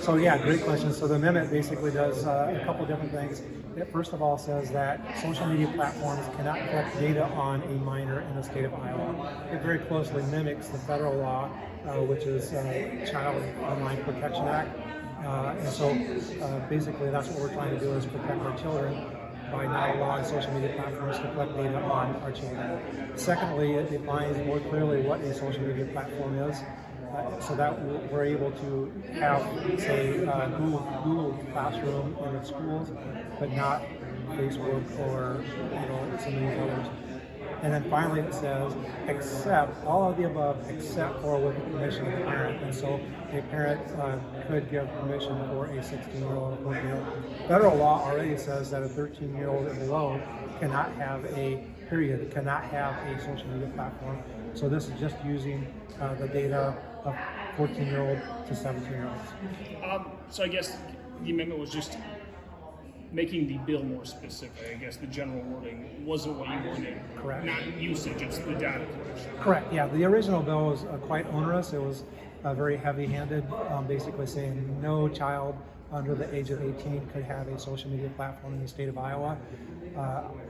So yeah, great question. So the amendment basically does a couple different things. It first of all says that social media platforms cannot collect data on a minor in the state of Iowa. It very closely mimics the federal law, which is Child Online Protection Act. And so basically that's what we're trying to do is protect our children by not allowing social media platforms to collect data on our children. Secondly, it defines more clearly what a social media platform is. So that we're able to have, say, Google Classroom in the schools, but not Facebook or some of these others. And then finally it says, except, all of the above, except for with the permission of the parent. And so a parent could give permission for a 16-year-old or 14-year-old. Federal law already says that a 13-year-old and below cannot have cannot have a social media platform. So this is just using the data of 14-year-old to 17-year-olds. So I guess the amendment was just making the bill more specific. I guess the general wording wasn't what you wanted. Correct. Not usage, it's the data collection. Correct, yeah. The original bill was quite onerous. It was very heavy-handed, basically saying no child under the age of 18 could have a social media platform in the state of Iowa.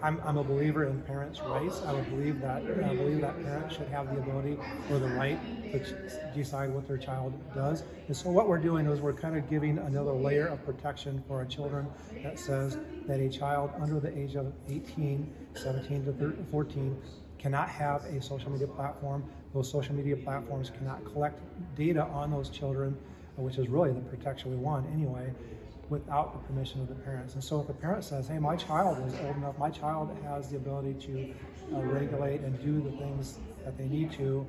I'm a believer in parents' rights. I believe that parents should have the ability or the right to decide what their child does. And so what we're doing is we're kind of giving another layer of protection for our children that says that a child under the age of 18, 17 to 14 cannot have a social media platform. Those social media platforms cannot collect data on those children, which is really the protection we want anyway, without the permission of the parents. And so if the parent says, hey, my child is old enough, my child has the ability to regulate and do the things that they need to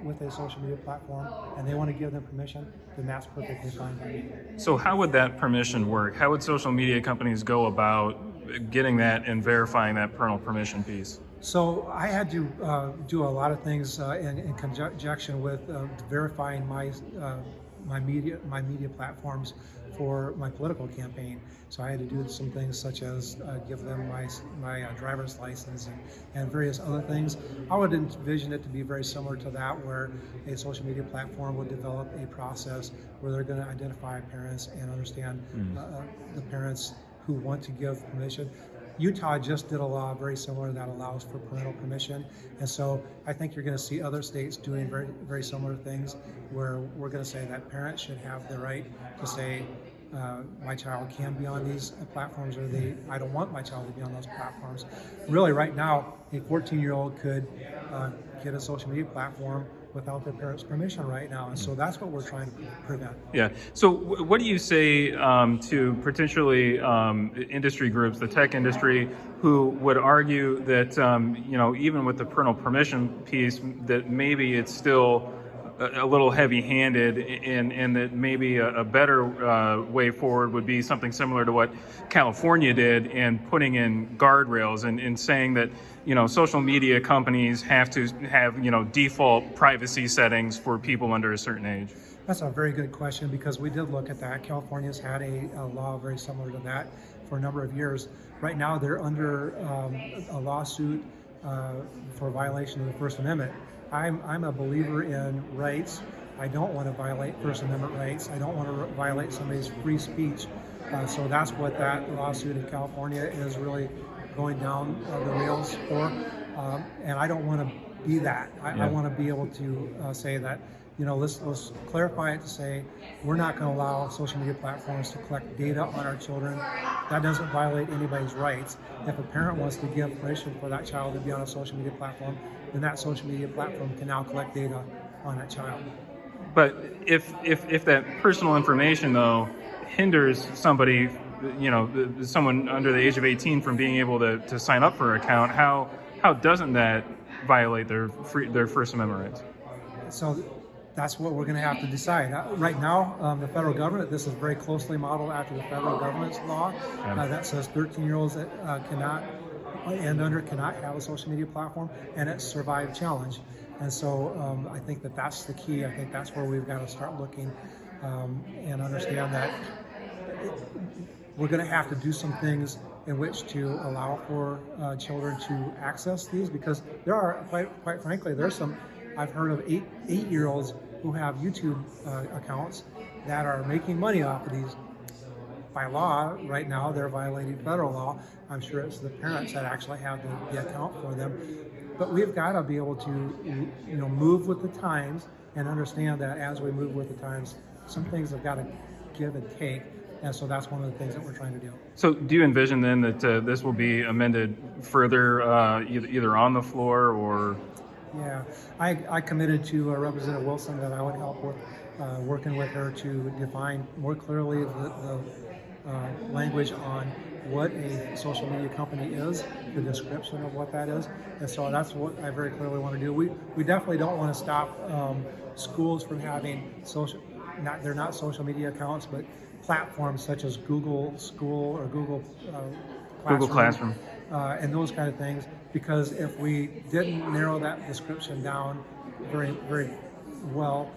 with a social media platform, and they want to give them permission, then that's perfectly fine by me. So how would that permission work? How would social media companies go about getting that and verifying that parental permission piece? So I had to do a lot of things in conjunction with verifying my media platforms for my political campaign. So I had to do some things such as give them my driver's license and various other things. I would envision it to be very similar to that, where a social media platform would develop a process where they're going to identify parents and understand the parents who want to give permission. Utah just did a law very similar that allows for parental permission, and so I think you're going to see other states doing very, very similar things, where we're going to say that parents should have the right to say, my child can be on these platforms, or I don't want my child to be on those platforms. Really, right now, a 14-year-old could get a social media platform without their parents' permission right now, and so that's what we're trying to prevent. Yeah. So what do you say to potentially industry groups, the tech industry, who would argue that even with the parental permission piece, that maybe it's still a little heavy-handed, and that maybe a better way forward would be something similar to what California did, and putting in guardrails and saying that social media companies have to have default privacy settings for people under a certain age? That's a very good question, because we did look at that. California's had a law very similar to that for a number of years. Right now they're under a lawsuit for violation of the First Amendment. I'm a believer in rights. I don't want to violate First Amendment rights. I don't want to violate somebody's free speech. So that's what that lawsuit in California is really going down the rails for. And I don't want to be that. I want to be able to say that, let's clarify it to say we're not going to allow social media platforms to collect data on our children. That doesn't violate anybody's rights. If a parent wants to give permission for that child to be on a social media platform, then that social media platform can now collect data on that child. But if that personal information though hinders somebody, someone under the age of 18 from being able to sign up for an account, how doesn't that violate their First Amendment rights? So that's what we're going to have to decide. Right now, the federal government, this is very closely modeled after the federal government's law that says 13-year-olds that cannot have a social media platform, and it's survive challenge. And so I think that's the key. I think that's where we've got to start looking and understand that we're going to have to do some things in which to allow for children to access these, because there are, quite frankly, there's some, I've heard of eight-year-olds who have YouTube accounts that are making money off of these. By law, right now, they're violating federal law. I'm sure it's the parents that actually have the account for them. But we've got to be able to, move with the times and understand that as we move with the times, some things have got to give and take. And so that's one of the things that we're trying to do. So do you envision then that this will be amended further, either on the floor or? Yeah, I committed to Representative Wilson that I would help with working with her to define more clearly the language on what a social media company is, the description of what that is, and so that's what I very clearly want to do. We definitely don't want to stop schools from having they're not social media accounts, but platforms such as Google School or Google Classroom. And those kind of things, because if we didn't narrow that description down very, very well,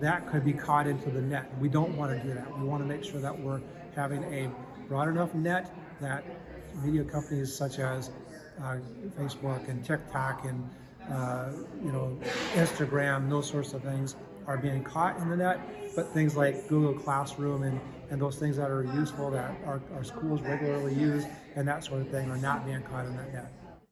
that could be caught into the net. We don't want to do that. We want to make sure that we're having a broad enough net that media companies such as Facebook and TikTok and Instagram, those sorts of things are being caught in the net, but things like Google Classroom and those things that are useful that our schools regularly use and that sort of thing are not being caught in that net.